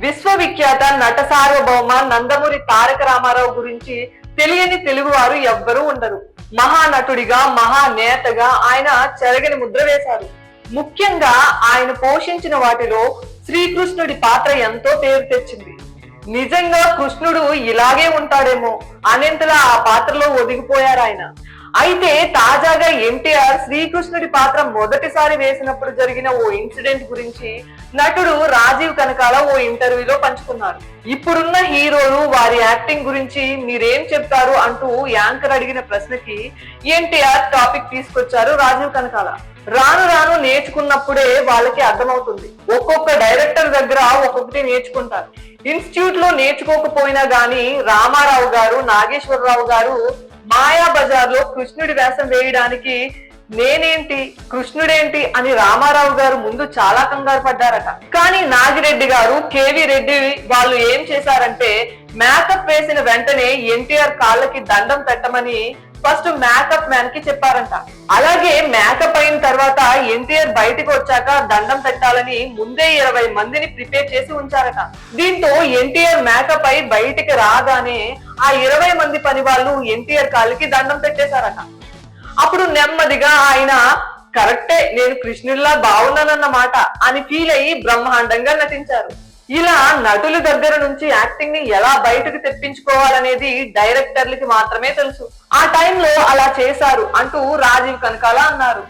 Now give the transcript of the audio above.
విశ్వవిఖ్యాత నట సార్వభౌమ నందమూరి తారక రామారావు గురించి తెలియని తెలుగువారు ఎవ్వరూ ఉండరు. మహానటుడిగా మహానేతగా ఆయన చెరగని ముద్ర వేశారు. ముఖ్యంగా ఆయన పోషించిన వాటిలో శ్రీకృష్ణుడి పాత్ర ఎంతో పేరు తెచ్చింది. నిజంగా కృష్ణుడు ఇలాగే ఉంటాడేమో అనేంతలా ఆ పాత్రలో ఒదిగిపోయారు ఆయన. అయితే తాజాగా ఎన్టీఆర్ శ్రీకృష్ణుడి పాత్ర మొదటిసారి వేసినప్పుడు జరిగిన ఓ ఇన్సిడెంట్ గురించి నటుడు రాజీవ్ కనకాల ఓ ఇంటర్వ్యూలో పంచుకున్నారు. ఇప్పుడున్న హీరోలు వారి యాక్టింగ్ గురించి మీరేం చెప్తారు అంటూ యాంకర్ అడిగిన ప్రశ్నకి ఎన్టీఆర్ టాపిక్ తీసుకొచ్చారు రాజీవ్ కనకాల. రాను రాను నేర్చుకున్నప్పుడే వాళ్ళకి అర్థమవుతుంది. ఒక్కొక్క డైరెక్టర్ దగ్గర ఒక్కొక్కటి నేర్చుకుంటారు. ఇన్స్టిట్యూట్ లో నేర్చుకోకపోయినా గానీ రామారావు గారు, నాగేశ్వరరావు గారు మాయా బజార్ లో కృష్ణుడి వేషం వేయడానికి నేనేంటి కృష్ణుడేంటి అని రామారావు గారు ముందు చాలా కంగారు పడ్డారట. కానీ నాగిరెడ్డి గారు, కేవీ రెడ్డి వాళ్ళు ఏం చేశారంటే మేకప్ వేసిన వెంటనే ఎన్టీఆర్ కాళ్ళకి దండం పెట్టమని ఫస్ట్ మేకప్ మ్యాన్ కి చెప్పారంట. అలాగే మేకప్ అయిన తర్వాత ఎన్టీఆర్ బయటకు వచ్చాక దండం పెట్టాలని ముందే 20 మందిని ప్రిపేర్ చేసి ఉంచారట. దీంతో ఎన్టీఆర్ మేకప్ అయి బయటికి రాగానే ఆ 20 మంది పని వాళ్ళు ఎన్టీఆర్ కాళ్ళకి దండం పెట్టేశారట. అప్పుడు నెమ్మదిగా ఆయన కరెక్టే, నేను కృష్ణుడిలా బాగున్నానన్నమాట అని ఫీల్ అయ్యి బ్రహ్మాండంగా నటించారు. ఇలా నటుల దగ్గర నుంచి యాక్టింగ్ ని ఎలా బయటకు తెప్పించుకోవాలనేది డైరెక్టర్లకి మాత్రమే తెలుసు. ఆ టైంలో అలా చేశారు అంటూ రాజీవ్ కనకాల అన్నారు.